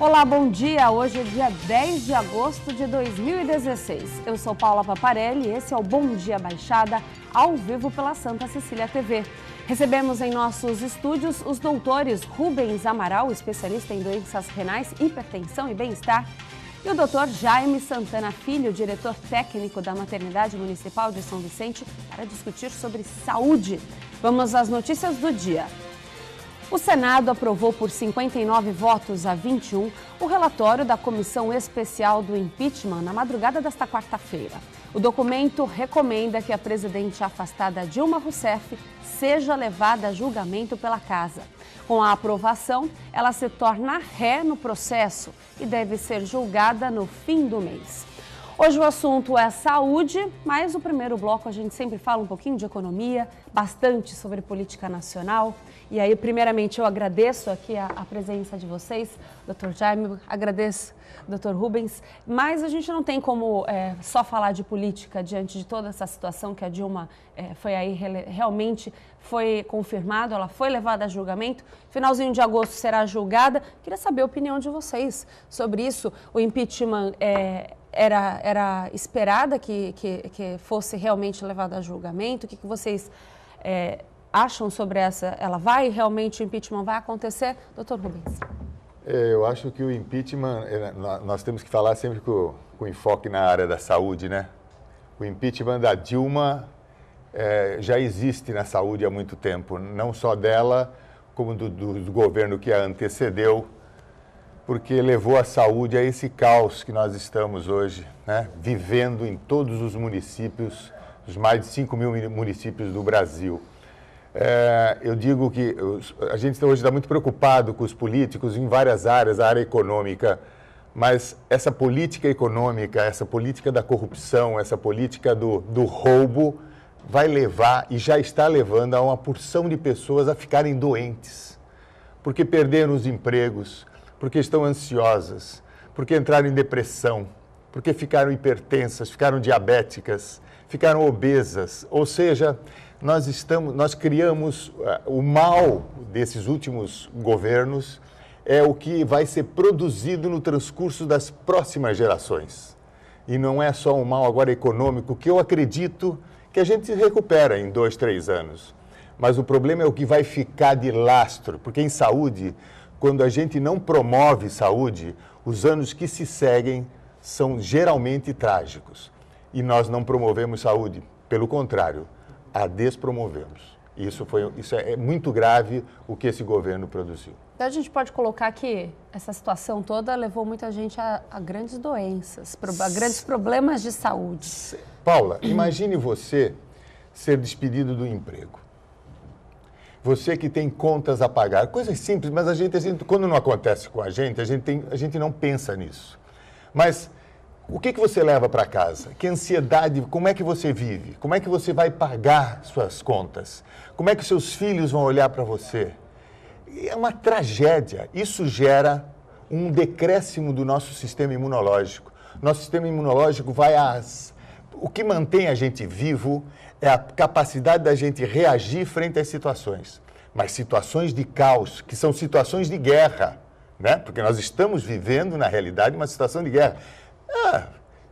Olá, bom dia! Hoje é dia 10 de agosto de 2016. Eu sou Paula Paparelli e esse é o Bom Dia Baixada, ao vivo pela Santa Cecília TV. Recebemos em nossos estúdios os doutores Rubens Amaral, especialista em doenças renais, hipertensão e bem-estar, e o doutor Jaime Santana Filho, diretor técnico da Maternidade Municipal de São Vicente, para discutir sobre saúde. Vamos às notícias do dia. O Senado aprovou por 59 votos a 21 o relatório da Comissão Especial do Impeachment na madrugada desta quarta-feira. O documento recomenda que a presidente afastada Dilma Rousseff seja levada a julgamento pela Casa. Com a aprovação, ela se torna ré no processo e deve ser julgada no fim do mês. Hoje o assunto é saúde, mas o primeiro bloco a gente sempre fala um pouquinho de economia, bastante sobre política nacional. E aí, primeiramente, eu agradeço aqui a presença de vocês, Dr. Jaime, agradeço, Dr. Rubens, mas a gente não tem como só falar de política diante de toda essa situação que a Dilma foi aí, realmente foi confirmado, ela foi levada a julgamento, finalzinho de agosto será julgada. Queria saber a opinião de vocês sobre isso. O impeachment era esperada que fosse realmente levada a julgamento? O que vocês acham sobre essa? Ela vai realmente, o impeachment vai acontecer? Doutor Rubens. Eu acho que o impeachment, nós temos que falar sempre com enfoque na área da saúde, né? O impeachment da Dilma já existe na saúde há muito tempo, não só dela, como do governo que a antecedeu, porque levou a saúde a esse caos que nós estamos hoje, né? Vivendo em todos os municípios, os mais de 5 mil municípios do Brasil. Eu digo que a gente hoje está muito preocupado com os políticos em várias áreas, a área econômica, mas essa política econômica, essa política da corrupção, essa política do roubo vai levar e já está levando a uma porção de pessoas a ficarem doentes, porque perderam os empregos, porque estão ansiosas, porque entraram em depressão, porque ficaram hipertensas, ficaram diabéticas, ficaram obesas, ou seja, nós criamos o mal desses últimos governos, é o que vai ser produzido no transcurso das próximas gerações. E não é só um mal agora econômico, que eu acredito que a gente se recupera em 2, 3 anos. Mas o problema é o que vai ficar de lastro, porque em saúde, quando a gente não promove saúde, os anos que se seguem são geralmente trágicos. E nós não promovemos saúde, pelo contrário, a despromovemos. Isso é muito grave o que esse governo produziu. Então a gente pode colocar que essa situação toda levou muita gente a grandes doenças, a grandes problemas de saúde. Paula, imagine você ser despedido do emprego. Você que tem contas a pagar, coisas simples, mas a gente quando não acontece com a gente não pensa nisso. Mas o que você leva para casa? Que ansiedade, como é que você vive? Como é que você vai pagar suas contas? Como é que seus filhos vão olhar para você? É uma tragédia. Isso gera um decréscimo do nosso sistema imunológico. Nosso sistema imunológico O que mantém a gente vivo é a capacidade da gente reagir frente às situações. Mas situações de caos, que são situações de guerra, né? Porque nós estamos vivendo, na realidade, uma situação de guerra.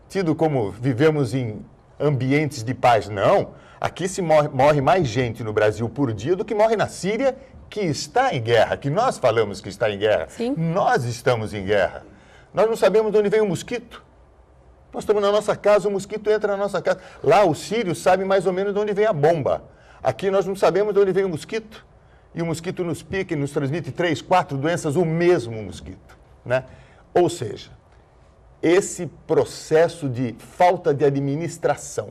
Tido como vivemos em ambientes de paz, não. Aqui se morre mais gente no Brasil por dia do que morre na Síria, que está em guerra, que nós falamos que está em guerra. Sim. Nós estamos em guerra. Nós não sabemos de onde vem o mosquito. Nós estamos na nossa casa, o mosquito entra na nossa casa. Lá os sírios sabem mais ou menos de onde vem a bomba. Aqui nós não sabemos de onde vem o mosquito. E o mosquito nos pica e nos transmite 3, 4 doenças, o mesmo mosquito, né? Ou seja, esse processo de falta de administração,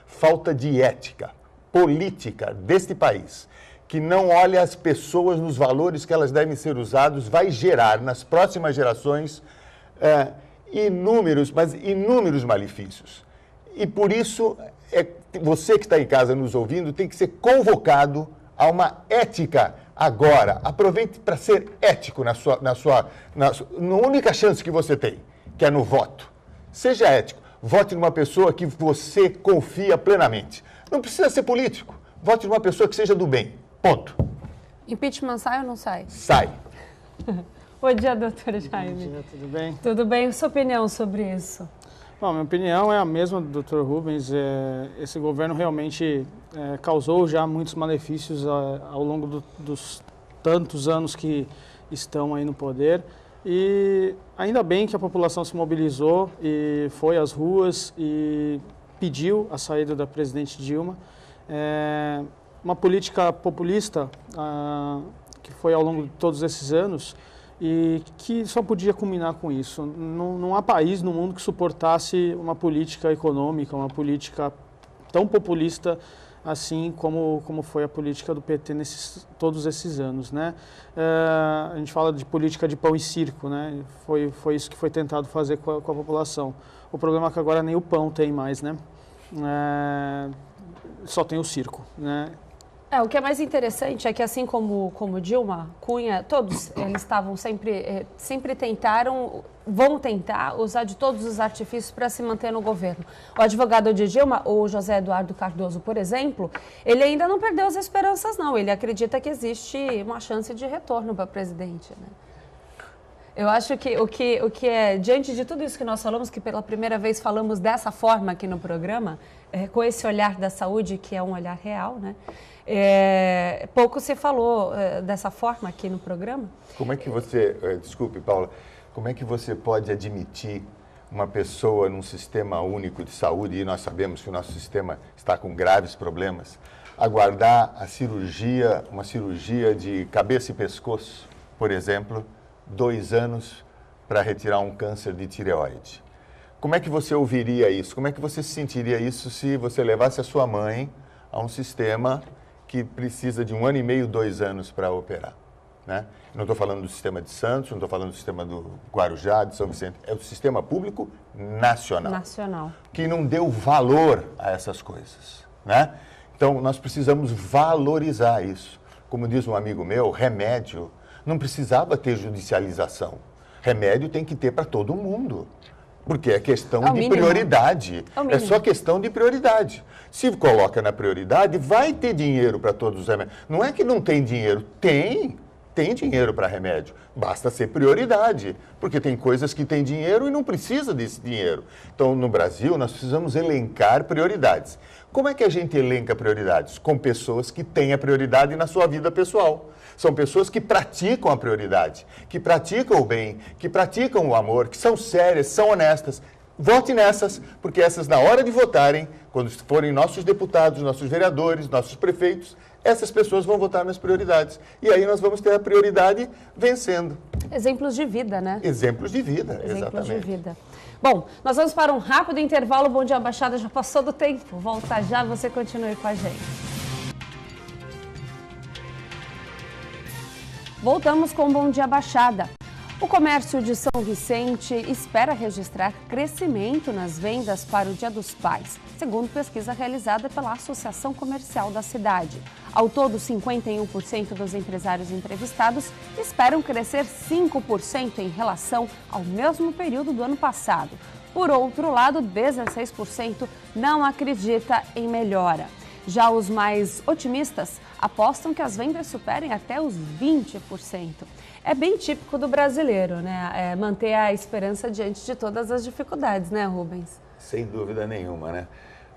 falta de ética política deste país, que não olha as pessoas nos valores que elas devem ser usados, vai gerar nas próximas gerações inúmeros malefícios. E por isso, você que está em casa nos ouvindo tem que ser convocado a uma ética agora. Aproveite para ser ético na única chance que você tem, que é no voto. Seja ético. Vote numa pessoa que você confia plenamente. Não precisa ser político. Vote numa pessoa que seja do bem. Ponto. Impeachment sai ou não sai? Sai. Bom dia, doutor Jaime. Bom dia, tudo bem? Tudo bem? Sua opinião sobre isso? Bom, minha opinião é a mesma do Dr. Rubens. Esse governo realmente causou já muitos malefícios ao longo dos tantos anos que estão aí no poder. E ainda bem que a população se mobilizou e foi às ruas e pediu a saída da presidente Dilma. Uma política populista que foi ao longo de todos esses anos e que só podia culminar com isso. Não há país no mundo que suportasse uma política econômica, uma política tão populista assim como foi a política do PT todos esses anos, né? A gente fala de política de pão e circo, né? Foi isso que foi tentado fazer com a população. O problema é que agora nem o pão tem mais, né? Só tem o circo, né? O que é mais interessante é que, assim como Dilma, Cunha, todos eles estavam sempre vão tentar usar de todos os artifícios para se manter no governo. O advogado de Dilma, o José Eduardo Cardoso, por exemplo, ele ainda não perdeu as esperanças, não. Ele acredita que existe uma chance de retorno para presidente, né? Eu acho que o que é, diante de tudo isso que nós falamos, que pela primeira vez falamos dessa forma aqui no programa, com esse olhar da saúde, que é um olhar real, né? Pouco se falou dessa forma aqui no programa. Como é que você, desculpe, Paula, como é que você pode admitir uma pessoa num sistema único de saúde, e nós sabemos que o nosso sistema está com graves problemas, aguardar uma cirurgia de cabeça e pescoço, por exemplo, 2 anos para retirar um câncer de tireoide? Como é que você ouviria isso? Como é que você se sentiria isso se você levasse a sua mãe a um sistema que precisa de 1 ano e meio, 2 anos para operar, né? Não estou falando do sistema de Santos, não estou falando do sistema do Guarujá, de São Vicente, é o sistema público nacional. Que não deu valor a essas coisas, né? Então, nós precisamos valorizar isso. Como diz um amigo meu, remédio não precisava ter judicialização. Remédio tem que ter para todo mundo. Porque é questão de prioridade. É só questão de prioridade. Se coloca na prioridade, vai ter dinheiro para todos os remédios. Não é que não tem dinheiro. Tem dinheiro para remédio. Basta ser prioridade. Porque tem coisas que têm dinheiro e não precisa desse dinheiro. Então, no Brasil, nós precisamos elencar prioridades. Como é que a gente elenca prioridades? Com pessoas que têm a prioridade na sua vida pessoal. São pessoas que praticam a prioridade, que praticam o bem, que praticam o amor, que são sérias, são honestas. Vote nessas, porque essas, na hora de votarem, quando forem nossos deputados, nossos vereadores, nossos prefeitos, essas pessoas vão votar nas prioridades. E aí nós vamos ter a prioridade vencendo. Exemplos de vida, né? Exemplos de vida, exatamente. Exemplos de vida. Bom, nós vamos para um rápido intervalo. Bom Dia Baixada já passou do tempo. Volta já, você continue com a gente. Voltamos com Bom Dia Baixada. O comércio de São Vicente espera registrar crescimento nas vendas para o Dia dos Pais, segundo pesquisa realizada pela Associação Comercial da cidade. Ao todo, 51% dos empresários entrevistados esperam crescer 5% em relação ao mesmo período do ano passado. Por outro lado, 16% não acredita em melhora. Já os mais otimistas apostam que as vendas superem até os 20%. É bem típico do brasileiro, né? Manter a esperança diante de todas as dificuldades, né, Rubens? Sem dúvida nenhuma, né?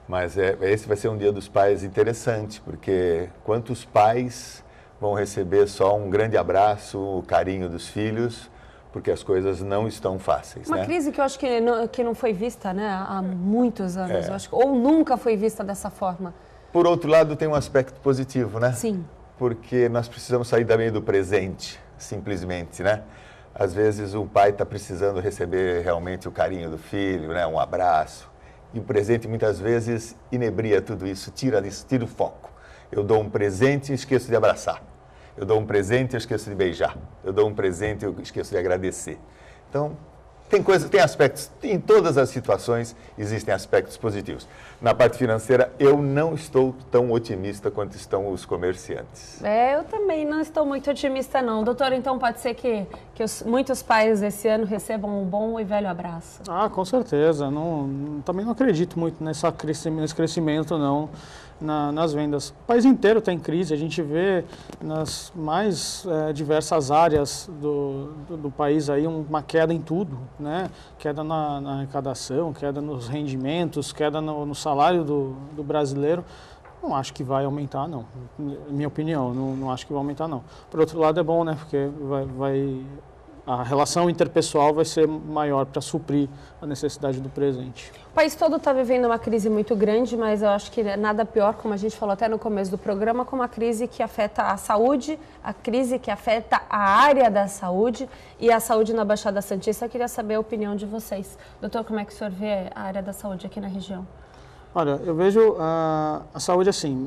Mas esse vai ser um Dia dos Pais interessante, porque quantos pais vão receber só um grande abraço, o carinho dos filhos, porque as coisas não estão fáceis, Uma crise que eu acho que não foi vista, né, há muitos anos, eu acho, ou nunca foi vista dessa forma. Por outro lado, tem um aspecto positivo, né? Sim. Porque nós precisamos sair também do presente, simplesmente, né? Às vezes o pai está precisando receber realmente o carinho do filho, né? Um abraço. E o presente muitas vezes inebria tudo isso, tira o foco. Eu dou um presente e esqueço de abraçar. Eu dou um presente e esqueço de beijar. Eu dou um presente e eu esqueço de agradecer. Então, tem aspectos, em todas as situações existem aspectos positivos. Na parte financeira, eu não estou tão otimista quanto estão os comerciantes. Eu também não estou muito otimista, não. Doutor, então pode ser que muitos pais esse ano recebam um bom e velho abraço? Com certeza. Também não acredito muito nesse crescimento, não. nas vendas. O país inteiro está em crise, a gente vê nas mais diversas áreas do país aí uma queda em tudo, né? Queda na arrecadação, queda nos rendimentos, queda no salário do brasileiro. Não acho que vai aumentar, não. Minha opinião, não acho que vai aumentar, não. Por outro lado, é bom, né? Porque a relação interpessoal vai ser maior para suprir a necessidade do presente. O país todo está vivendo uma crise muito grande, mas eu acho que nada pior, como a gente falou até no começo do programa, como a crise que afeta a saúde, a crise que afeta a área da saúde e a saúde na Baixada Santista. Eu queria saber a opinião de vocês. Doutor, como é que o senhor vê a área da saúde aqui na região? Olha, eu vejo a saúde assim,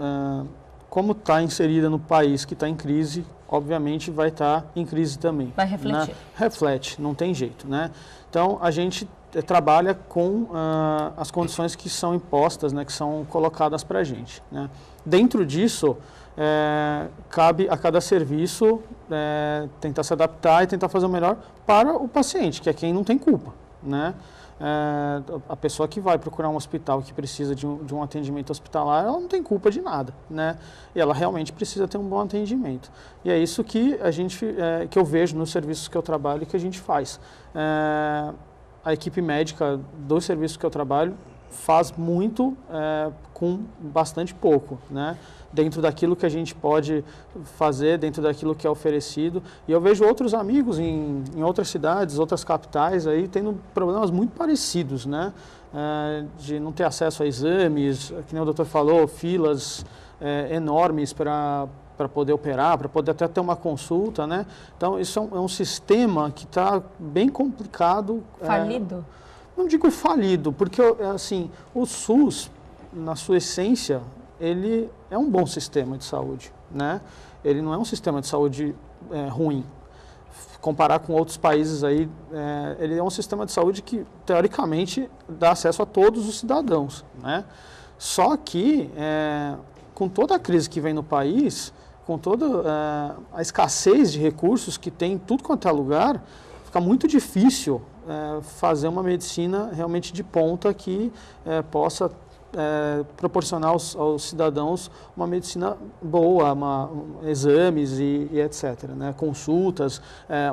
como está inserida no país que está em crise, obviamente vai estar em crise também. Vai refletir. Né? Reflete, não tem jeito, né? Então, a gente trabalha com as condições que são impostas, né, que são colocadas para a gente, né? Dentro disso, cabe a cada serviço tentar se adaptar e tentar fazer o melhor para o paciente, que é quem não tem culpa, né? A pessoa que vai procurar um hospital que precisa de um atendimento hospitalar, ela não tem culpa de nada, né? E ela realmente precisa ter um bom atendimento. E é isso que que eu vejo nos serviços que eu trabalho e que a gente faz. A equipe médica dos serviços que eu trabalho faz muito com bastante pouco, né? Dentro daquilo que a gente pode fazer, dentro daquilo que é oferecido. E eu vejo outros amigos em outras cidades, outras capitais, aí tendo problemas muito parecidos, né? De não ter acesso a exames, que nem o doutor falou, filas enormes para poder operar, para poder até ter uma consulta, né? Então, isso é um sistema que está bem complicado. Falido? Não digo falido, porque assim, o SUS, na sua essência, ele é um bom sistema de saúde, né? Ele não é um sistema de saúde ruim. Comparar com outros países aí, ele é um sistema de saúde que, teoricamente, dá acesso a todos os cidadãos, né? Só que, com toda a crise que vem no país, com toda a escassez de recursos que tem em tudo quanto é lugar, fica muito difícil fazer uma medicina realmente de ponta que possa proporcionar aos cidadãos uma medicina boa, exames e etc., né? Consultas,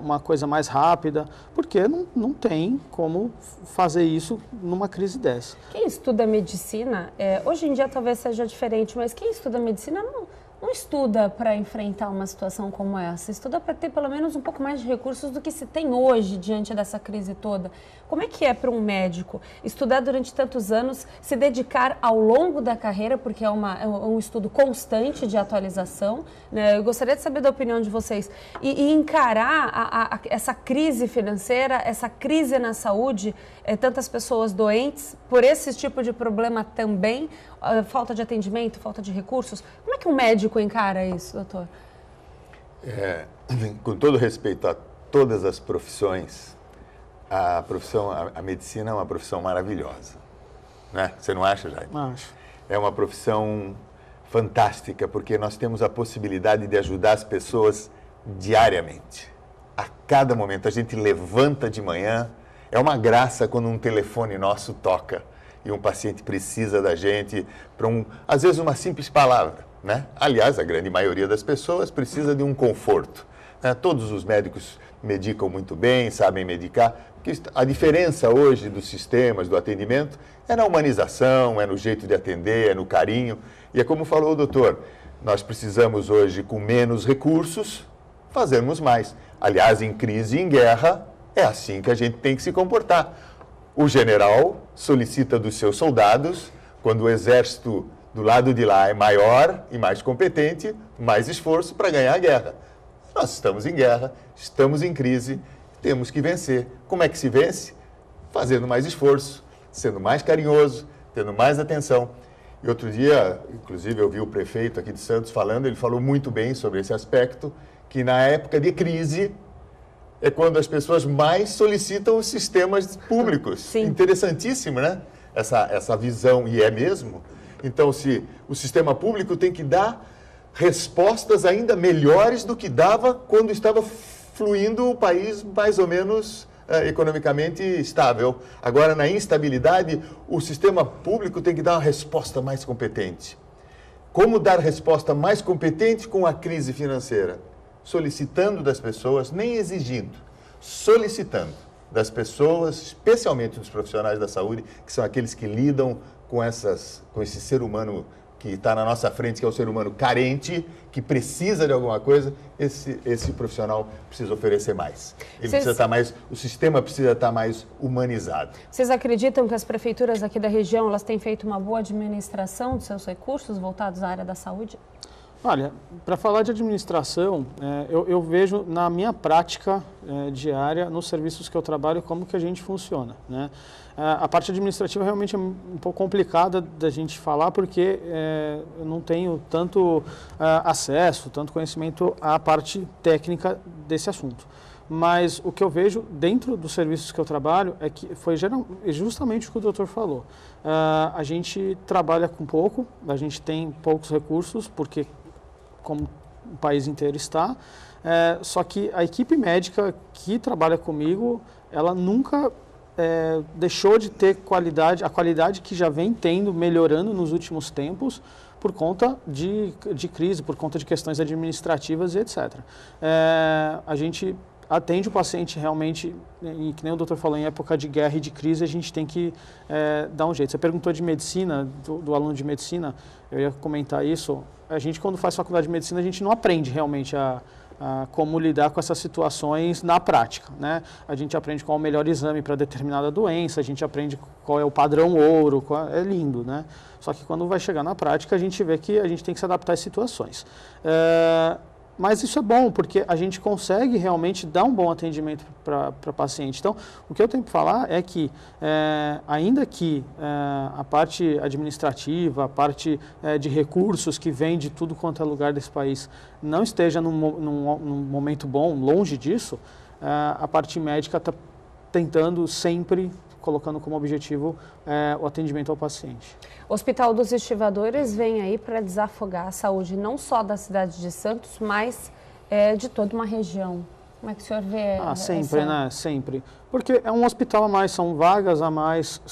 uma coisa mais rápida, porque não tem como fazer isso numa crise dessa. Quem estuda medicina, hoje em dia talvez seja diferente, mas quem estuda medicina não estuda para enfrentar uma situação como essa, estuda para ter pelo menos um pouco mais de recursos do que se tem hoje diante dessa crise toda. Como é que é para um médico estudar durante tantos anos, se dedicar ao longo da carreira, porque é um estudo constante de atualização, né? Eu gostaria de saber da opinião de vocês, e encarar essa crise financeira, essa crise na saúde, tantas pessoas doentes por esse tipo de problema também, falta de atendimento, falta de recursos. Como é que um médico encara isso, doutor? Com todo respeito a todas as profissões, a medicina é uma profissão maravilhosa, né? Você não acha, Jaime? Acho. É uma profissão fantástica, porque nós temos a possibilidade de ajudar as pessoas diariamente. A cada momento, a gente levanta de manhã, é uma graça quando um telefone nosso toca e um paciente precisa da gente para às vezes uma simples palavra, né? Aliás, a grande maioria das pessoas precisa de um conforto, né? Todos os médicos medicam muito bem, sabem medicar, porque a diferença hoje dos sistemas, do atendimento, é na humanização, é no jeito de atender, é no carinho. E é como falou o doutor, nós precisamos hoje, com menos recursos, fazermos mais. Aliás, em crise e em guerra, é assim que a gente tem que se comportar. O general solicita dos seus soldados, quando o exército do lado de lá é maior e mais competente, mais esforço para ganhar a guerra. Nós estamos em guerra, estamos em crise, temos que vencer. Como é que se vence? Fazendo mais esforço, sendo mais carinhoso, tendo mais atenção. E outro dia, inclusive, eu vi o prefeito aqui de Santos falando, ele falou muito bem sobre esse aspecto, que na época de crise é quando as pessoas mais solicitam os sistemas públicos. Sim. Interessantíssimo, né? Essa visão, e é mesmo. Então, se o sistema público tem que dar respostas ainda melhores do que dava quando estava fluindo o país mais ou menos economicamente estável. Agora, na instabilidade, o sistema público tem que dar uma resposta mais competente. Como dar resposta mais competente com a crise financeira? Solicitando das pessoas, nem exigindo, solicitando das pessoas, especialmente dos profissionais da saúde, que são aqueles que lidam com esse ser humano que está na nossa frente, que é o ser humano carente, que precisa de alguma coisa, esse profissional precisa oferecer mais. Ele precisa estar mais, o sistema precisa estar mais humanizado. Vocês acreditam que as prefeituras aqui da região elas têm feito uma boa administração dos seus recursos voltados à área da saúde? Olha, para falar de administração, eu vejo na minha prática diária, nos serviços que eu trabalho, como que a gente funciona, né? A parte administrativa realmente é um pouco complicada da gente falar, porque eu não tenho tanto acesso, tanto conhecimento à parte técnica desse assunto. Mas o que eu vejo dentro dos serviços que eu trabalho é que foi justamente o que o doutor falou. A gente trabalha com pouco, a gente tem poucos recursos, porque como o país inteiro está, só que a equipe médica que trabalha comigo, ela nunca deixou de ter qualidade, a qualidade que já vem tendo, melhorando nos últimos tempos, por conta de crise, por conta de questões administrativas e etc. A gente atende o paciente realmente, e que nem o doutor falou, em época de guerra e de crise, a gente tem que dar um jeito. Você perguntou de medicina, do aluno de medicina, eu ia comentar isso. A gente, quando faz faculdade de medicina, a gente não aprende realmente a como lidar com essas situações na prática, né? A gente aprende qual é o melhor exame para determinada doença, a gente aprende qual é o padrão ouro, é lindo, né? Só que quando vai chegar na prática, a gente vê que a gente tem que se adaptar às situações. Mas isso é bom, porque a gente consegue realmente dar um bom atendimento para o paciente. Então, o que eu tenho que falar é que, ainda que a parte administrativa, a parte de recursos que vem de tudo quanto é lugar desse país não esteja num momento bom, longe disso, a parte médica está tentando sempre, colocando como objetivo o atendimento ao paciente. O Hospital dos Estivadores vem aí para desafogar a saúde não só da cidade de Santos, mas de toda uma região. Como é que o senhor vê? Sempre, né? Sempre. Porque é um hospital a mais, são vagas a mais,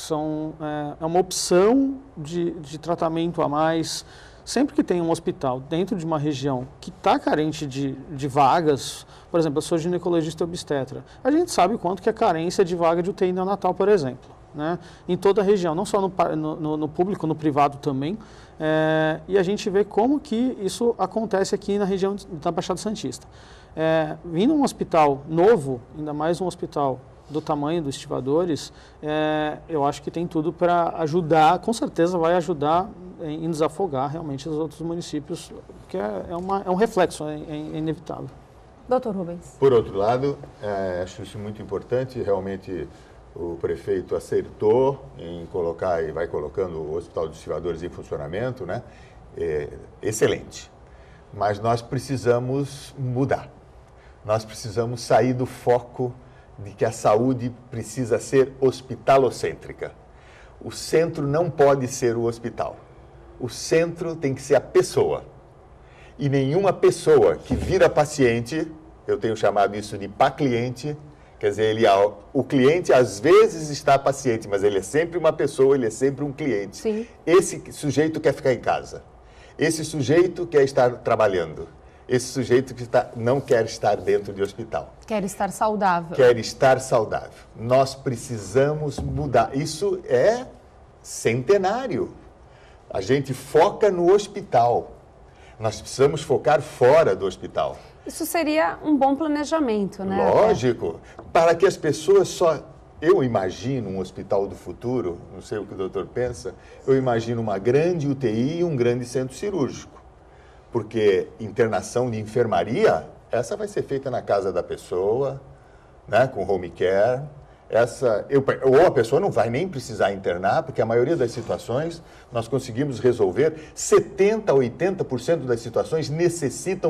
é uma opção de tratamento a mais. Sempre que tem um hospital dentro de uma região que está carente de vagas, por exemplo, eu sou ginecologista obstetra, a gente sabe quanto que é carência de vaga de UTI neonatal, por exemplo, né? Em toda a região, não só no público, no privado também, e a gente vê como que isso acontece aqui na região da Baixada Santista. Vindo um hospital novo, ainda mais um hospital do tamanho dos Estivadores, eu acho que tem tudo para ajudar, com certeza vai ajudar em desafogar realmente os outros municípios, que é um reflexo, é inevitável. Doutor Rubens. Por outro lado, acho isso muito importante, realmente o prefeito acertou em colocar e vai colocando o Hospital dos Estivadores em funcionamento, né? Excelente. Mas nós precisamos mudar. Nós precisamos sair do foco de que a saúde precisa ser hospitalocêntrica. O centro não pode ser o hospital. O centro tem que ser a pessoa. E nenhuma pessoa que vira paciente, eu tenho chamado isso de pacliente, quer dizer, o cliente às vezes está paciente, mas ele é sempre uma pessoa, ele é sempre um cliente. Sim. Esse sujeito quer ficar em casa. Esse sujeito quer estar trabalhando. Esse sujeito que não quer estar dentro de hospital. Quer estar saudável. Quer estar saudável. Nós precisamos mudar. Isso é centenário. A gente foca no hospital. Nós precisamos focar fora do hospital. Isso seria um bom planejamento, né? Lógico. Para que as pessoas Eu imagino um hospital do futuro, não sei o que o doutor pensa, eu imagino uma grande UTI e um grande centro cirúrgico. Porque internação de enfermaria, essa vai ser feita na casa da pessoa, né, com home care. Ou a pessoa não vai nem precisar internar, porque a maioria das situações nós conseguimos resolver. 70% a 80% das situações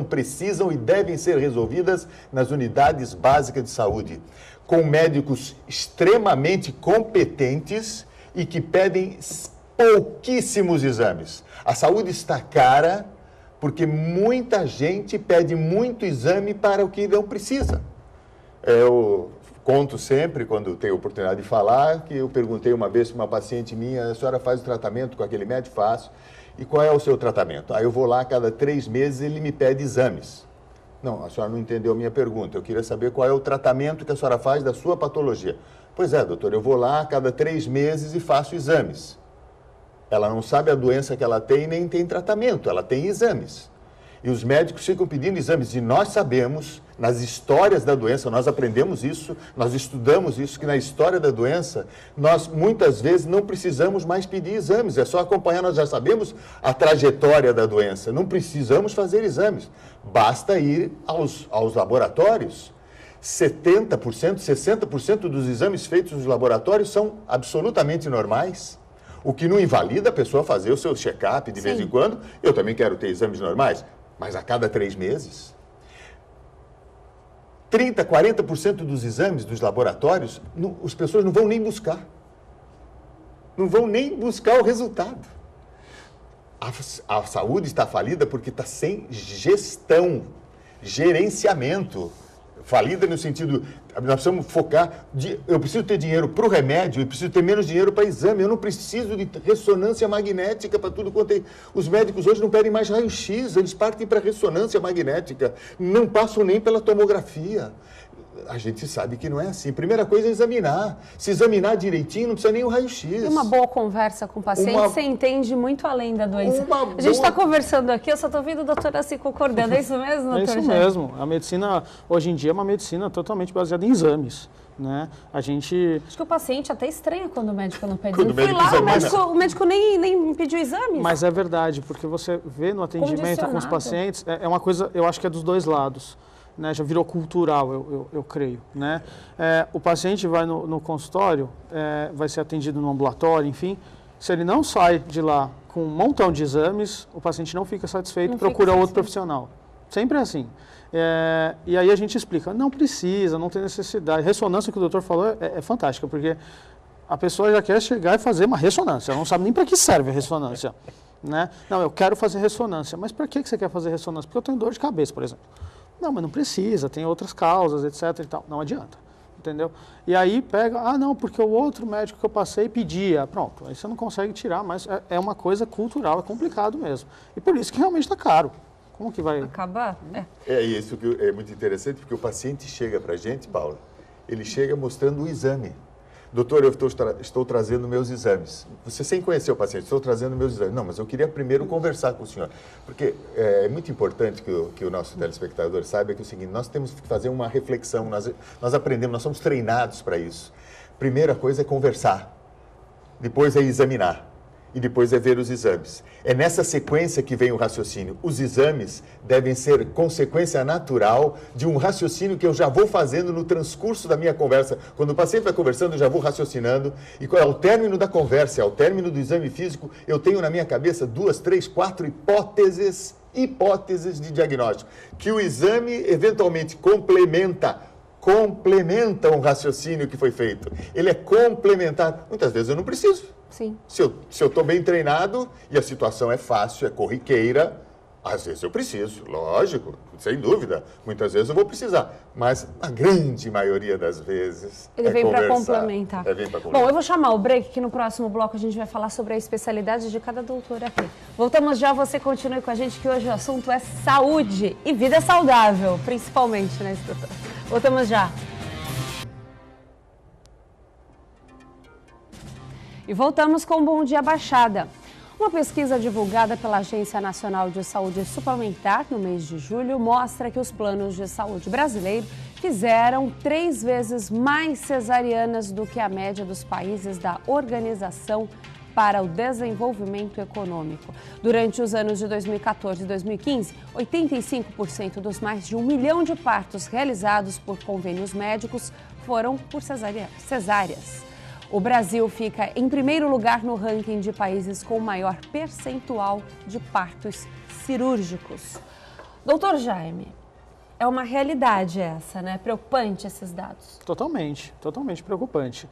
precisam e devem ser resolvidas nas unidades básicas de saúde, com médicos extremamente competentes e que pedem pouquíssimos exames. A saúde está cara porque muita gente pede muito exame para o que não precisa. Eu conto sempre, quando tenho oportunidade de falar, que eu perguntei uma vez para uma paciente minha: a senhora faz o tratamento com aquele médico? Faço. E qual é o seu tratamento? Aí eu vou lá a cada 3 meses e ele me pede exames. Não, a senhora não entendeu a minha pergunta. Eu queria saber qual é o tratamento que a senhora faz da sua patologia. Pois é, doutor, eu vou lá a cada 3 meses e faço exames. Ela não sabe a doença que ela tem, nem tem tratamento, ela tem exames. E os médicos ficam pedindo exames. E nós sabemos, nas histórias da doença, nós aprendemos isso, nós estudamos isso, que na história da doença, nós muitas vezes não precisamos mais pedir exames. É só acompanhar, nós já sabemos a trajetória da doença. Não precisamos fazer exames. Basta ir aos laboratórios. 70%, 60% dos exames feitos nos laboratórios são absolutamente normais. O que não invalida a pessoa fazer o seu check-up de vez em quando. Eu também quero ter exames normais. Mas a cada 3 meses, 30%, 40% dos exames dos laboratórios, as pessoas não vão nem buscar o resultado. A saúde está falida porque está sem gestão, gerenciamento. Falida no sentido, nós precisamos focar, eu preciso ter dinheiro para o remédio, eu preciso ter menos dinheiro para exame, eu não preciso de ressonância magnética para tudo quanto é. Os médicos hoje não pedem mais raio-x, eles partem para ressonância magnética, não passam nem pela tomografia. A gente sabe que não é assim. Primeira coisa é examinar. Se examinar direitinho, não precisa nem o raio-x. E uma boa conversa com o paciente, você entende muito além da doença. A gente está conversando aqui, eu só estou ouvindo a doutora se concordando. É isso mesmo, doutor? É isso mesmo. A medicina, hoje em dia, é uma medicina totalmente baseada em exames. Né? A gente... Acho que o paciente até estranha quando o médico não pede exame. Fui lá, o médico nem pediu exame. Mas é verdade, porque você vê no atendimento com os pacientes, é uma coisa, eu acho que é dos dois lados. Né, já virou cultural, eu creio. Né? O paciente vai no consultório, vai ser atendido no ambulatório, enfim. Se ele não sai de lá com um montão de exames, o paciente não fica satisfeito, procura outro profissional. Sempre é assim. E aí a gente explica, não precisa, não tem necessidade. Ressonância, que o doutor falou, é fantástica, porque a pessoa já quer chegar e fazer uma ressonância, ela não sabe nem para que serve a ressonância. Né? Não, eu quero fazer ressonância. Mas para que você quer fazer ressonância? Porque eu tenho dor de cabeça, por exemplo. Não, mas não precisa, tem outras causas, etc. e tal. Não adianta, entendeu? E aí pega, não, porque o outro médico que eu passei pedia. Pronto, aí você não consegue tirar, mas é uma coisa cultural, é complicado mesmo. E por isso que realmente está caro. Como que vai... Acabar? E isso que é muito interessante, porque o paciente chega para a gente, Paula, ele chega mostrando o exame. Doutor, eu estou trazendo meus exames. Você sem conhecer o paciente, estou trazendo meus exames. Não, mas eu queria primeiro conversar com o senhor. Porque é muito importante que o nosso telespectador saiba que é o seguinte, nós temos que fazer uma reflexão, nós aprendemos, nós somos treinados para isso. Primeira coisa é conversar, depois é examinar e depois é ver os exames. É nessa sequência que vem o raciocínio. Os exames devem ser consequência natural de um raciocínio que eu já vou fazendo no transcurso da minha conversa. Quando o paciente vai conversando, eu já vou raciocinando. E ao término da conversa, ao término do exame físico, eu tenho na minha cabeça 2, 3, 4 hipóteses de diagnóstico. Que o exame, eventualmente, complementa um raciocínio que foi feito. Ele é complementar. Muitas vezes eu não preciso. Sim. Se eu estou bem treinado e a situação é fácil, é corriqueira, às vezes eu preciso, lógico, sem dúvida. Muitas vezes eu vou precisar, mas a grande maioria das vezes ele vem para complementar. Bom, eu vou chamar o break, que no próximo bloco a gente vai falar sobre a especialidade de cada doutor aqui. Voltamos já, você continue com a gente, que hoje o assunto é saúde e vida saudável, principalmente, né, doutor? Voltamos já. E voltamos com o Bom Dia Baixada. Uma pesquisa divulgada pela Agência Nacional de Saúde Suplementar no mês de julho mostra que os planos de saúde brasileiros fizeram 3 vezes mais cesarianas do que a média dos países da Organização para o Desenvolvimento Econômico. Durante os anos de 2014 e 2015, 85% dos mais de 1 milhão de partos realizados por convênios médicos foram por cesáreas. O Brasil fica em primeiro lugar no ranking de países com maior percentual de partos cirúrgicos. Doutor Jaime, é uma realidade essa, né? Preocupante esses dados. Totalmente preocupante.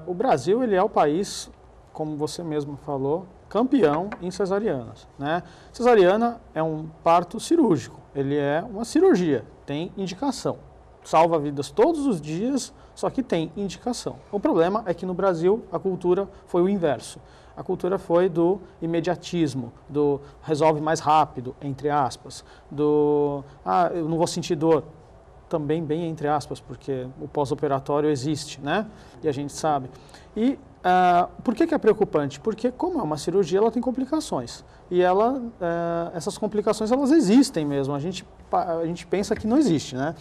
O Brasil, ele é o país, como você mesmo falou, campeão em cesarianas, né? Cesariana é um parto cirúrgico, ele é uma cirurgia, tem indicação, salva vidas todos os dias, só que tem indicação. O problema é que no Brasil a cultura foi o inverso. A cultura foi do imediatismo, do resolve mais rápido, entre aspas, do eu não vou sentir dor, também bem entre aspas, porque o pós-operatório existe, né? E a gente sabe. E por que é preocupante? Porque como é uma cirurgia, ela tem complicações. E essas complicações, elas existem mesmo. A gente pensa que não existe, né?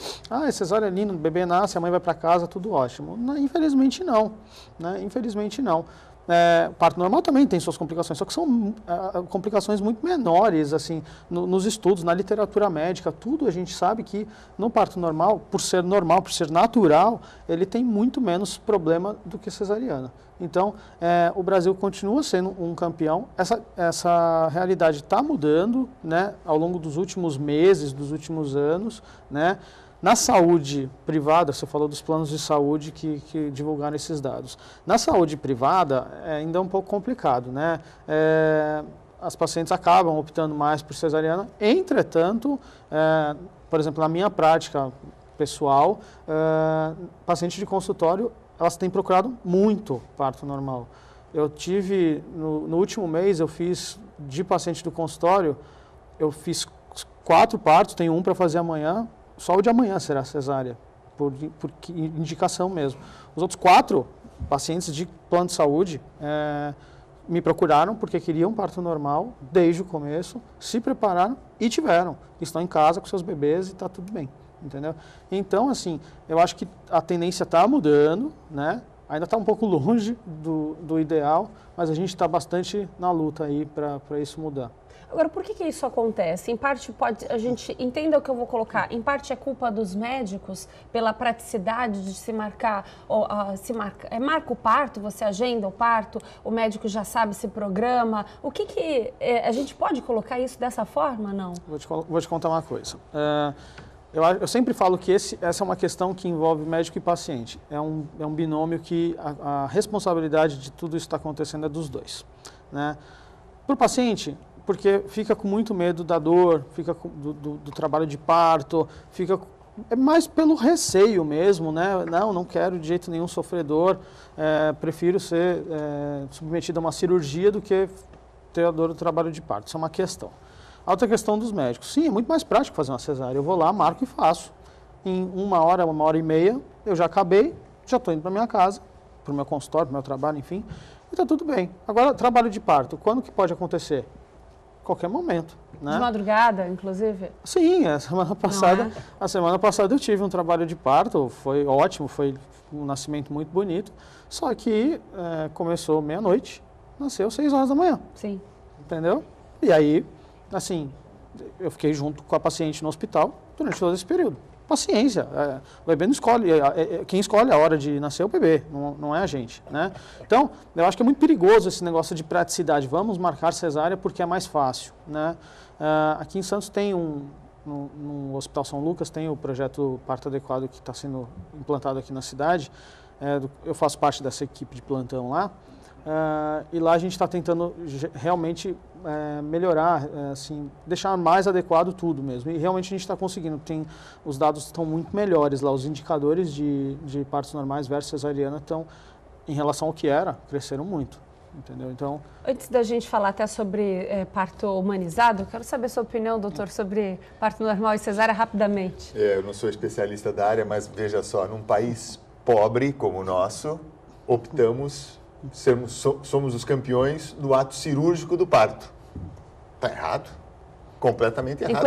É cesárea ali, o bebê nasce, a mãe vai para casa, tudo ótimo. Não, infelizmente não, né? Infelizmente não. Parto normal também tem suas complicações, só que são complicações muito menores, assim, nos estudos, na literatura médica, tudo a gente sabe que no parto normal, por ser natural, ele tem muito menos problema do que cesariana. Então, o Brasil continua sendo um campeão. Essa realidade está mudando, né, ao longo dos últimos meses, dos últimos anos, né? Na saúde privada, você falou dos planos de saúde que divulgaram esses dados. Na saúde privada, ainda é um pouco complicado, né? As pacientes acabam optando mais por cesariana. Entretanto, por exemplo, na minha prática pessoal, paciente de consultório, elas têm procurado muito parto normal. Eu tive, no último mês, eu fiz de paciente do consultório, eu fiz 4 partos, tenho um para fazer amanhã. Só o de amanhã será cesárea, por indicação mesmo. Os outros 4 pacientes de plano de saúde me procuraram porque queriam parto normal desde o começo, se prepararam e tiveram. Estão em casa com seus bebês e está tudo bem, entendeu? Então, assim, eu acho que a tendência está mudando, né? Ainda está um pouco longe do ideal, mas a gente está bastante na luta aí para isso mudar. Agora, por que isso acontece? Em parte, a gente entenda o que eu vou colocar, em parte é culpa dos médicos pela praticidade de se marcar, marca o parto, você agenda o parto, o médico já sabe, se programa. O que a gente pode colocar isso dessa forma, não? Vou te contar uma coisa. Eu sempre falo que essa é uma questão que envolve médico e paciente. É um binômio que a responsabilidade de tudo isso que está acontecendo é dos dois, né? Para o paciente, porque fica com muito medo da dor, fica do trabalho de parto, é mais pelo receio mesmo, né? Não quero de jeito nenhum sofrer dor, prefiro ser submetido a uma cirurgia do que ter a dor do trabalho de parto. Isso é uma questão. A outra questão dos médicos. Sim, é muito mais prático fazer uma cesárea. Eu vou lá, marco e faço. Em 1 hora e meia, eu já acabei, já estou indo para minha casa, para o meu consultório, para o meu trabalho, enfim, e está tudo bem. Agora, trabalho de parto, quando que pode acontecer? Qualquer momento, né? De madrugada, inclusive? Sim, a semana passada eu tive um trabalho de parto, foi ótimo, foi um nascimento muito bonito, só que começou meia-noite, nasceu 6 horas da manhã. Sim. Entendeu? E aí, assim, eu fiquei junto com a paciente no hospital durante todo esse período. Paciência, o bebê não escolhe, quem escolhe a hora de nascer é o bebê, não é a gente, né? Então, eu acho que é muito perigoso esse negócio de praticidade, vamos marcar cesárea porque é mais fácil, né? Aqui em Santos tem no Hospital São Lucas, tem o projeto Parto Adequado que está sendo implantado aqui na cidade, eu faço parte dessa equipe de plantão lá, e lá a gente está tentando realmente melhorar, assim, deixar mais adequado tudo mesmo. E realmente a gente está conseguindo. Os dados estão muito melhores lá, os indicadores de partos normais versus cesariana estão, em relação ao que era, cresceram muito. Entendeu? Então, antes da gente falar até sobre parto humanizado, eu quero saber a sua opinião, doutor, sobre parto normal e cesárea rapidamente. Eu não sou especialista da área, mas veja só, num país pobre como o nosso, somos os campeões do ato cirúrgico do parto. Está errado, completamente errado.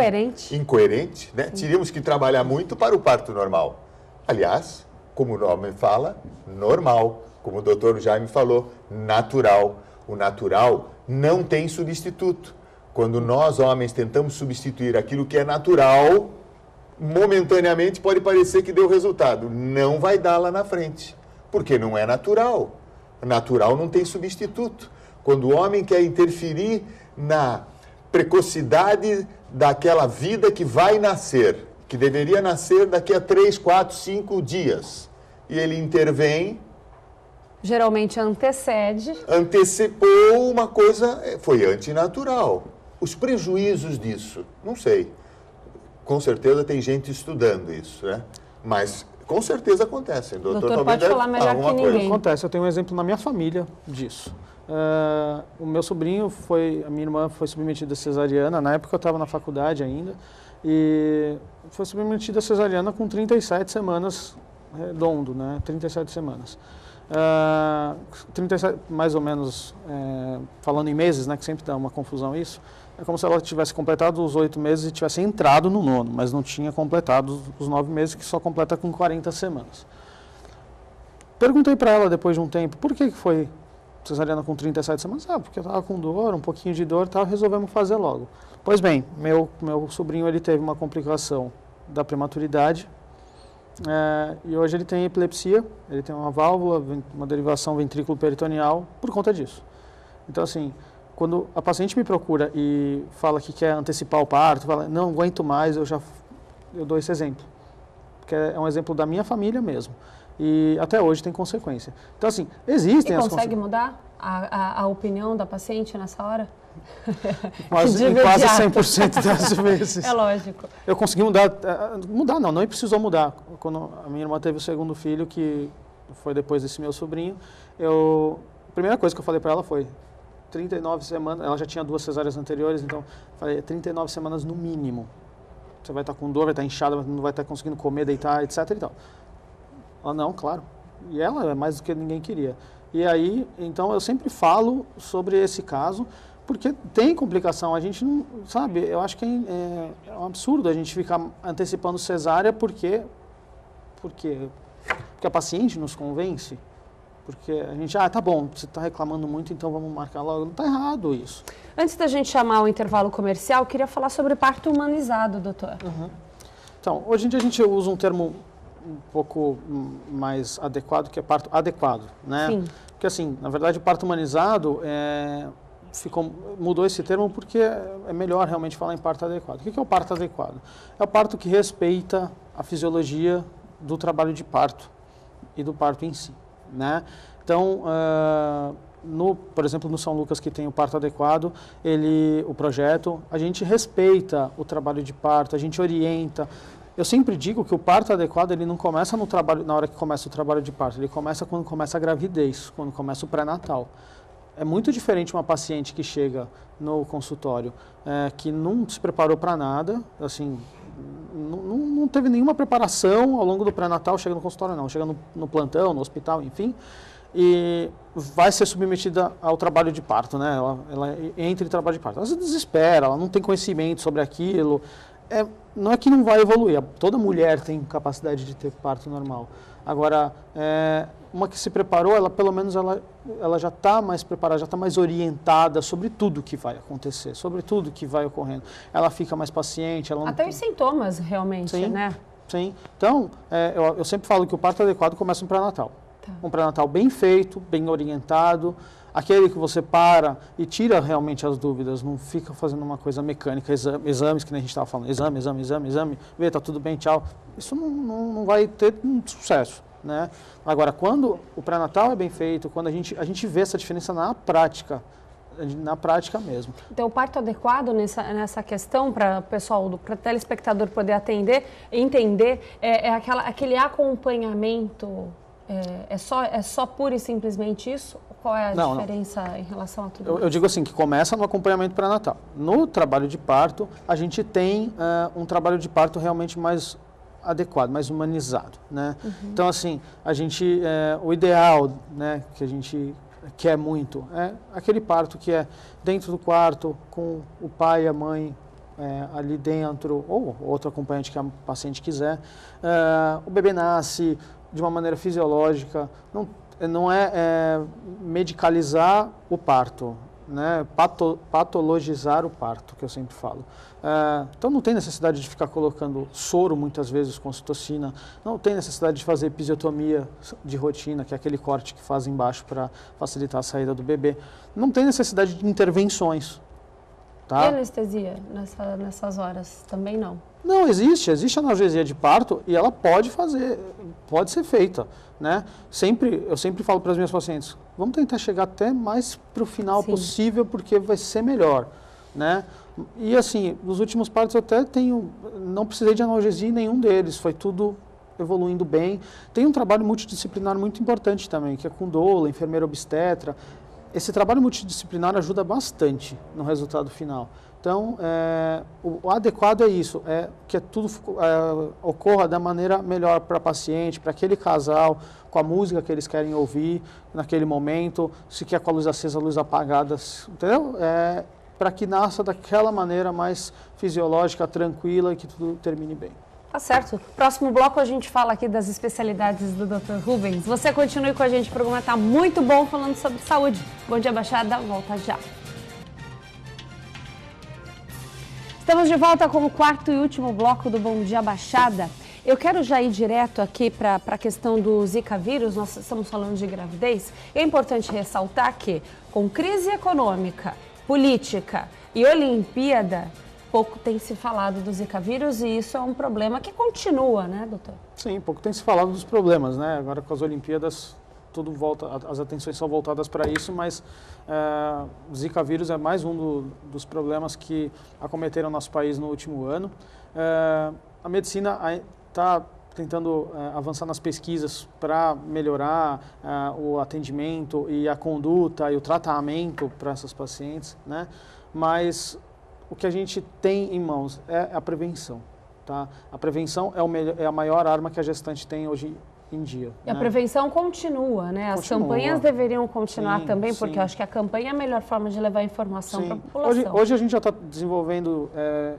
Incoerente, né? Teríamos que trabalhar muito para o parto normal. Aliás, como o nome fala, normal. Como o doutor Jaime falou, natural. O natural não tem substituto. Quando nós, homens, tentamos substituir aquilo que é natural, momentaneamente pode parecer que deu resultado. Não vai dar lá na frente, porque não é natural. Natural não tem substituto. Quando o homem quer interferir na precocidade daquela vida que vai nascer, que deveria nascer daqui a 3, 4, 5 dias, e ele intervém... Geralmente antecipou uma coisa, foi antinatural. Os prejuízos disso, não sei. Com certeza tem gente estudando isso, né? Mas com certeza acontece. Doutor pode falar melhor que ninguém. Acontece, eu tenho um exemplo na minha família disso. O meu sobrinho a minha irmã foi submetida a cesariana, na época eu estava na faculdade ainda, e foi submetida a cesariana com 37 semanas redondo, né? 37 semanas. 37, mais ou menos, falando em meses, né, que sempre dá uma confusão isso, é como se ela tivesse completado os 8 meses e tivesse entrado no 9º, mas não tinha completado os 9 meses, que só completa com 40 semanas. Perguntei para ela depois de um tempo, por que foi cesariana com 37 semanas? Porque eu estava com dor, um pouquinho de dor, resolvemos fazer logo. Pois bem, meu sobrinho ele teve uma complicação da prematuridade, e hoje ele tem epilepsia, ele tem uma válvula, uma derivação ventrículo-peritoneal por conta disso. Então, assim, quando a paciente me procura e fala que quer antecipar o parto, fala, não aguento mais, eu dou esse exemplo, porque é um exemplo da minha família mesmo. E até hoje tem consequência. Então, assim, existem as consequências. E consegue mudar a opinião da paciente nessa hora? Quase 100% das vezes. É lógico. Eu consegui mudar não precisou mudar. Quando a minha irmã teve o segundo filho, que foi depois desse meu sobrinho, a primeira coisa que eu falei para ela foi 39 semanas, ela já tinha 2 cesáreas anteriores, então falei 39 semanas no mínimo. Você vai estar com dor, vai estar inchada, não vai estar conseguindo comer, deitar, etc. e tal. Ela, não, claro. E ela é mais do que ninguém queria. E aí, então, eu sempre falo sobre esse caso, porque tem complicação. A gente não, sabe, eu acho que é um absurdo a gente ficar antecipando cesárea porque a paciente nos convence. Porque a gente, tá bom, você está reclamando muito, então vamos marcar logo. Não está errado isso. Antes da gente chamar o intervalo comercial, eu queria falar sobre parto humanizado, doutor. Uhum. Então, hoje em dia a gente usa um termo um pouco mais adequado, que é parto adequado, né? Sim. Porque assim, na verdade, o parto humanizado mudou esse termo porque é melhor realmente falar em parto adequado. O que é o parto adequado? É o parto que respeita a fisiologia do trabalho de parto e do parto em si, né? Então, por exemplo, no São Lucas, que tem o parto adequado, o projeto, a gente respeita o trabalho de parto, a gente orienta. Eu sempre digo que o parto adequado, ele não começa na hora que começa o trabalho de parto, ele começa quando começa a gravidez, quando começa o pré-natal. É muito diferente uma paciente que chega no consultório, que não se preparou para nada, assim, não teve nenhuma preparação ao longo do pré-natal, chega no consultório não, chega no plantão, no hospital, enfim, e vai ser submetida ao trabalho de parto, né? Ela entra em trabalho de parto. Ela se desespera, ela não tem conhecimento sobre aquilo. Não é que não vai evoluir, toda mulher tem capacidade de ter parto normal. Agora, uma que se preparou, ela pelo menos ela já está mais preparada, já está mais orientada sobre tudo que vai acontecer, sobre tudo que vai ocorrendo. Ela fica mais paciente. Até os sintomas, realmente, sim, né? Sim. Então, eu sempre falo que o parto adequado começa no pré-natal. Tá. Um pré-natal bem feito, bem orientado, aquele que você para e tira realmente as dúvidas, não fica fazendo uma coisa mecânica, exames, que nem a gente estava falando, exame, vê, tá tudo bem, tchau. Isso não vai ter sucesso, né? Agora, quando o pré-natal é bem feito, quando a gente vê essa diferença na prática mesmo. Então, o parto adequado nessa questão, para o pessoal, para o telespectador poder entender, aquele acompanhamento, é só pura e simplesmente isso? Qual é a diferença em relação a tudo isso? Eu digo assim, que começa no acompanhamento pré-natal. No trabalho de parto, a gente tem um trabalho de parto realmente mais adequado, mais humanizado, né? Uhum. Então, assim, o ideal, né, que a gente quer muito, é aquele parto que é dentro do quarto, com o pai e a mãe ali dentro, ou outro acompanhante que a paciente quiser. O bebê nasce de uma maneira fisiológica, não é medicalizar o parto, né? Patologizar o parto, que eu sempre falo. Então não tem necessidade de ficar colocando soro muitas vezes com ocitocina, não tem necessidade de fazer episiotomia de rotina, que é aquele corte que faz embaixo para facilitar a saída do bebê. Não tem necessidade de intervenções. Tá? E anestesia nessas horas? Também não? Não, existe analgesia de parto e ela pode ser feita, né? Eu sempre falo para as minhas pacientes, vamos tentar chegar até mais para o final possível, porque vai ser melhor, né? E assim, nos últimos partos eu até não precisei de analgesia em nenhum deles, foi tudo evoluindo bem. Tem um trabalho multidisciplinar muito importante também, que é com doula, enfermeira obstetra. Esse trabalho multidisciplinar ajuda bastante no resultado final. Então, o adequado é isso, que tudo ocorra da maneira melhor para o paciente, para aquele casal, com a música que eles querem ouvir naquele momento, se quer com a luz acesa, a luz apagada, entendeu? Para que nasça daquela maneira mais fisiológica, tranquila e que tudo termine bem. Tá certo. Próximo bloco a gente fala aqui das especialidades do Dr. Rubens. Você continue com a gente, o programa está muito bom falando sobre saúde. Bom Dia Baixada, volta já. Estamos de volta com o quarto e último bloco do Bom Dia Baixada. Eu quero já ir direto aqui para a questão do Zika vírus, nós estamos falando de gravidez. É importante ressaltar que, com crise econômica, política e Olimpíada, pouco tem se falado do Zika vírus e isso é um problema que continua, né, doutor? Sim, pouco tem se falado dos problemas, né? Agora com as Olimpíadas, tudo volta, as atenções são voltadas para isso, mas Zika vírus é mais um dos problemas que acometeram o nosso país no último ano. A medicina está tentando avançar nas pesquisas para melhorar o atendimento e a conduta e o tratamento para essas pacientes, né? Mas o que a gente tem em mãos é a prevenção, tá? A prevenção é a maior arma que a gestante tem hoje em dia. E a prevenção continua, né? As campanhas deveriam continuar também, porque eu acho que a campanha é a melhor forma de levar informação para a população. Hoje a gente já está desenvolvendo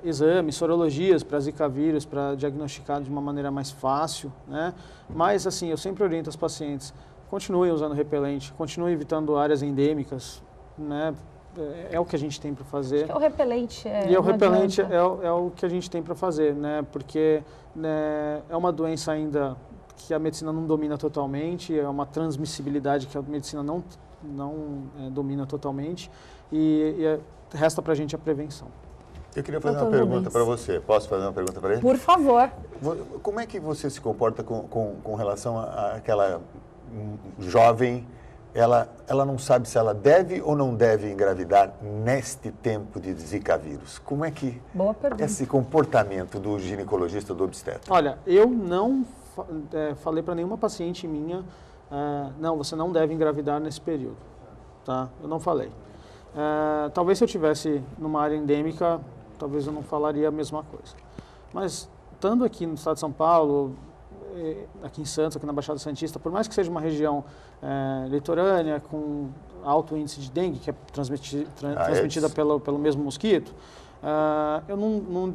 exames, sorologias para Zika vírus, para diagnosticar de uma maneira mais fácil, né? Mas, assim, eu sempre oriento as pacientes, continuem usando repelente, continuem evitando áreas endêmicas, né? É o que a gente tem para fazer. O repelente E o repelente é o que a gente tem para fazer, né? Porque é uma doença ainda que a medicina não domina totalmente, é uma transmissibilidade que a medicina não domina totalmente e resta para a gente a prevenção. Eu queria fazer uma pergunta para você. Posso fazer uma pergunta para ele? Por favor. Como é que você se comporta com relação àquela jovem? Ela não sabe se ela deve ou não deve engravidar neste tempo de Zika vírus. Como é que esse comportamento do ginecologista, do obstetra? Olha, eu não falei para nenhuma paciente minha, não, você não deve engravidar nesse período, tá? Eu não falei. Talvez se eu estivesse numa área endêmica, talvez eu não falaria a mesma coisa. Mas, estando aqui no estado de São Paulo, aqui em Santos, aqui na Baixada Santista, por mais que seja uma região litorânea, com alto índice de dengue, que é transmitida pelo mesmo mosquito, eu não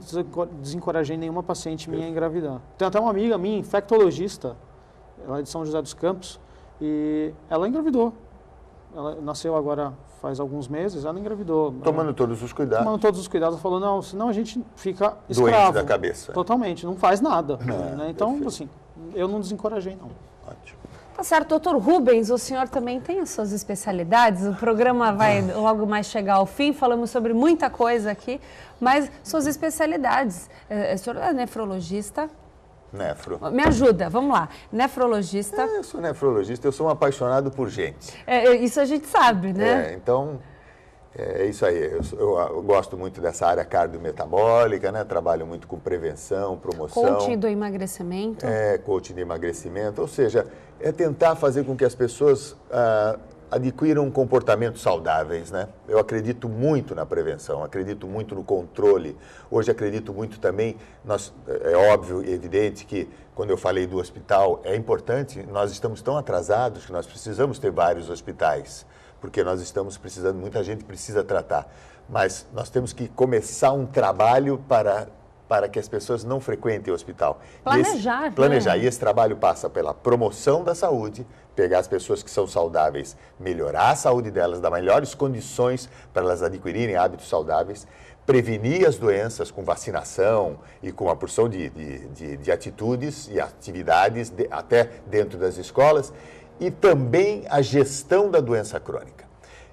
desencorajei nenhuma paciente minha a engravidar. Tem até uma amiga minha, infectologista, ela é de São José dos Campos, e ela engravidou. Ela nasceu agora faz alguns meses, ela engravidou. Tomando todos os cuidados. Tomando todos os cuidados, ela falou, não, senão a gente fica doente escravo. da cabeça. Totalmente, não faz nada. Né? Então, perfeito. Assim, eu não desencorajei, não. Ótimo. Tá certo, doutor Rubens, o senhor também tem as suas especialidades, o programa vai logo mais chegar ao fim, falamos sobre muita coisa aqui, mas suas especialidades, o senhor é nefrologista? Nefro. Me ajuda, vamos lá, nefrologista. Eu sou nefrologista, eu sou um apaixonado por gente. Isso a gente sabe, né? Então, é isso aí, eu gosto muito dessa área cardiometabólica, né? Trabalho muito com prevenção, promoção. Coaching do emagrecimento. Coaching de emagrecimento, ou seja, é tentar fazer com que as pessoas adquiram comportamentos saudáveis, né? Eu acredito muito na prevenção, acredito muito no controle. Hoje acredito muito também, é óbvio e evidente que quando eu falei do hospital, é importante, nós estamos tão atrasados que nós precisamos ter vários hospitais, porque nós estamos precisando, muita gente precisa tratar, mas nós temos que começar um trabalho para que as pessoas não frequentem o hospital. Planejar. E esse trabalho passa pela promoção da saúde, pegar as pessoas que são saudáveis, melhorar a saúde delas, dar melhores condições para elas adquirirem hábitos saudáveis, prevenir as doenças com vacinação e com uma porção de atitudes e atividades até dentro das escolas, e também a gestão da doença crônica.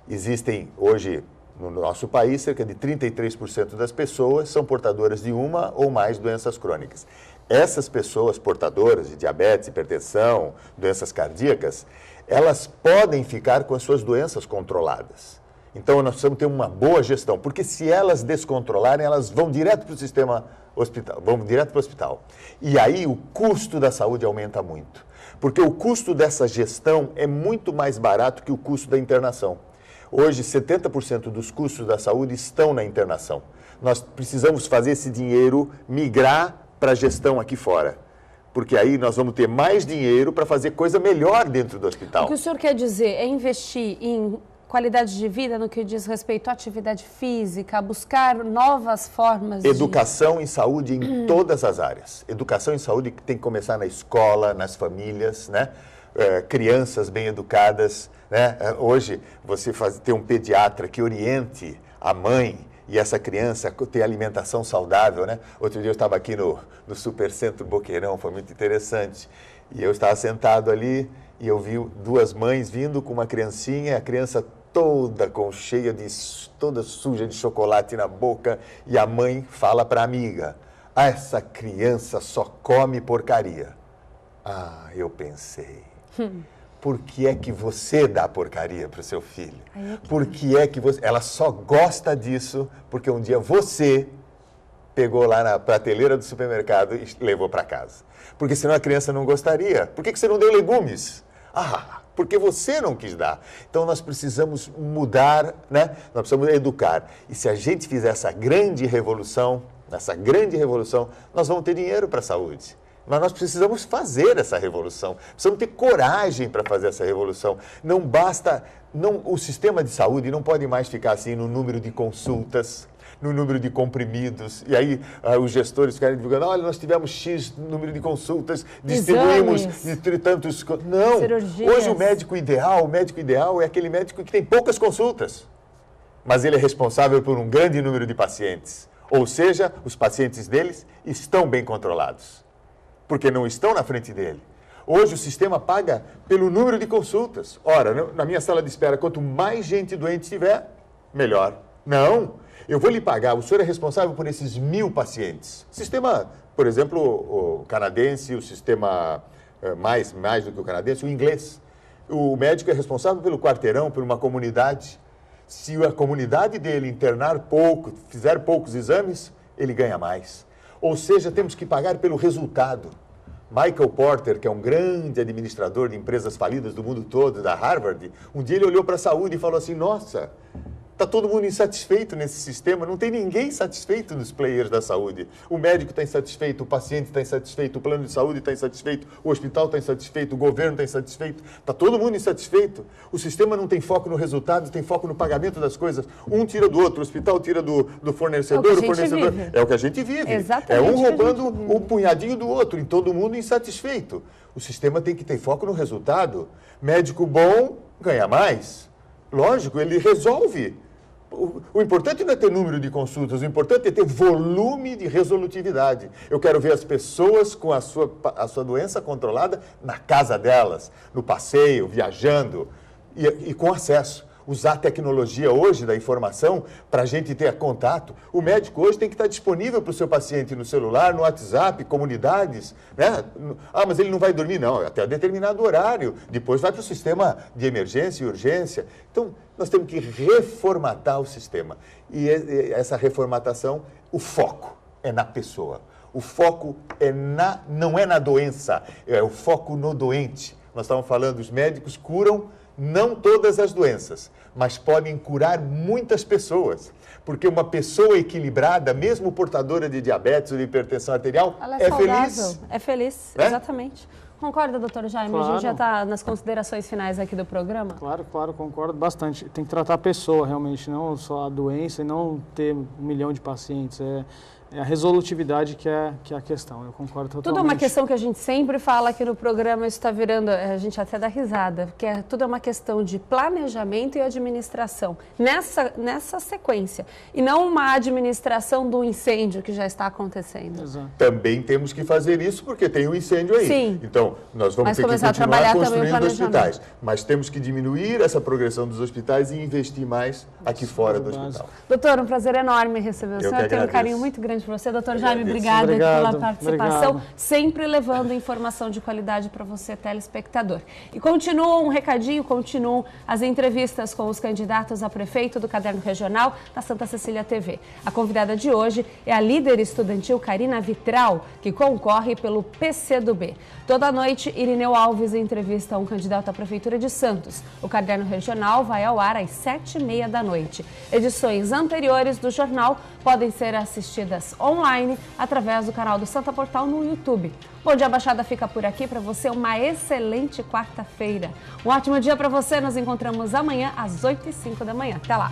Existem hoje, no nosso país, cerca de 33% das pessoas são portadoras de uma ou mais doenças crônicas. Essas pessoas portadoras de diabetes, hipertensão, doenças cardíacas, elas podem ficar com as suas doenças controladas. Então, nós precisamos ter uma boa gestão, porque se elas descontrolarem, elas vão direto para o sistema hospital, vamos direto para o hospital. E aí o custo da saúde aumenta muito. Porque o custo dessa gestão é muito mais barato que o custo da internação. Hoje, 70% dos custos da saúde estão na internação. Nós precisamos fazer esse dinheiro migrar para a gestão aqui fora. Porque aí nós vamos ter mais dinheiro para fazer coisa melhor dentro do hospital. O que o senhor quer dizer é investir em qualidade de vida no que diz respeito à atividade física, buscar novas formas de... Educação em saúde em todas as áreas. Educação em saúde tem que começar na escola, nas famílias, né? Crianças bem educadas, né? Hoje, você ter um pediatra que oriente a mãe e essa criança ter alimentação saudável, né? Outro dia eu estava aqui no Supercentro Boqueirão, foi muito interessante. E eu estava sentado ali e eu vi duas mães vindo com uma criancinha, a criança toda toda suja de chocolate na boca, e a mãe fala para a amiga: "Ah, essa criança só come porcaria." Ah, eu pensei, por que é que você dá porcaria para o seu filho? Por que é que ela só gosta disso porque um dia você pegou lá na prateleira do supermercado e levou para casa? Porque senão a criança não gostaria. Por que você não deu legumes? Ah, porque você não quis dar. Então nós precisamos mudar, né? Nós precisamos educar. E se a gente fizer essa grande revolução, nós vamos ter dinheiro para a saúde. Mas nós precisamos fazer essa revolução, precisamos ter coragem para fazer essa revolução. Não basta, o sistema de saúde não pode mais ficar assim no número de consultas, no número de comprimidos. E aí os gestores ficarem divulgando: olha, nós tivemos X número de consultas, distribuímos de tantos... Não, cirurgias. Hoje o médico ideal é aquele médico que tem poucas consultas, mas ele é responsável por um grande número de pacientes. Ou seja, os pacientes deles estão bem controlados, porque não estão na frente dele. Hoje o sistema paga pelo número de consultas. Ora, na minha sala de espera, quanto mais gente doente tiver, melhor. Não, eu vou lhe pagar, o senhor é responsável por esses 1000 pacientes. O sistema, por exemplo, o canadense, o sistema mais do que o canadense, o inglês. O médico é responsável pelo quarteirão, por uma comunidade. Se a comunidade dele internar pouco, fizer poucos exames, ele ganha mais. Ou seja, temos que pagar pelo resultado. Michael Porter, que é um grande administrador de empresas falidas do mundo todo, da Harvard, um dia ele olhou para a saúde e falou assim: nossa, está todo mundo insatisfeito nesse sistema, não tem ninguém satisfeito nos players da saúde. O médico está insatisfeito, o paciente está insatisfeito, o plano de saúde está insatisfeito, o hospital está insatisfeito, o governo está insatisfeito, está todo mundo insatisfeito. O sistema não tem foco no resultado, tem foco no pagamento das coisas. Um tira do outro, o hospital tira do fornecedor, o fornecedor... É o que a gente vive. Exatamente, é um roubando um punhadinho do outro, e todo mundo insatisfeito. O sistema tem que ter foco no resultado. Médico bom ganha mais. Lógico, ele resolve. O importante não é ter número de consultas, o importante é ter volume de resolutividade. Eu quero ver as pessoas com a sua doença controlada na casa delas, no passeio, viajando e com acesso. Usar a tecnologia hoje da informação para a gente ter contato. O médico hoje tem que estar disponível para o seu paciente no celular, no WhatsApp, comunidades, né? Ah, mas ele não vai dormir, não, até determinado horário. Depois vai para o sistema de emergência e urgência. Então, nós temos que reformatar o sistema. E essa reformatação, o foco é na pessoa. O foco não é na doença, é o foco no doente. Nós estávamos falando, os médicos curam não todas as doenças, mas podem curar muitas pessoas. Porque uma pessoa equilibrada, mesmo portadora de diabetes ou de hipertensão arterial, ela é saudável, feliz. É feliz, né? Exatamente. Concorda, doutor Jaime? Claro. A gente já está nas considerações finais aqui do programa? Claro, concordo bastante. Tem que tratar a pessoa realmente, não só a doença e não ter 1 milhão de pacientes. É a resolutividade que é a questão, eu concordo totalmente. Tudo é uma questão que a gente sempre fala aqui no programa, isso está virando, a gente até dá risada, porque tudo é uma questão de planejamento e administração, nessa sequência, e não uma administração do incêndio que já está acontecendo. Exato. Também temos que fazer isso porque tem um incêndio aí. Sim. Então, nós vamos ter que continuar construindo hospitais, mas temos que diminuir essa progressão dos hospitais e investir mais aqui fora do hospital. Doutor, um prazer enorme receber o senhor, que tenho um agradeço. carinho muito grande para você. Doutor Jaime, obrigada pela participação, sempre levando informação de qualidade para você, telespectador. E continua um recadinho, continuam as entrevistas com os candidatos a prefeito do Caderno Regional da Santa Cecília TV. A convidada de hoje é a líder estudantil Karina Vitral, que concorre pelo PCdoB. Toda noite, Irineu Alves entrevista um candidato à Prefeitura de Santos. O Caderno Regional vai ao ar às 7h30 da noite. Edições anteriores do jornal podem ser assistidas online através do canal do Santa Portal no YouTube. Bom Dia Baixada fica por aqui. Para você, uma excelente quarta-feira. Um ótimo dia para você. Nos encontramos amanhã às 8h05 da manhã. Até lá!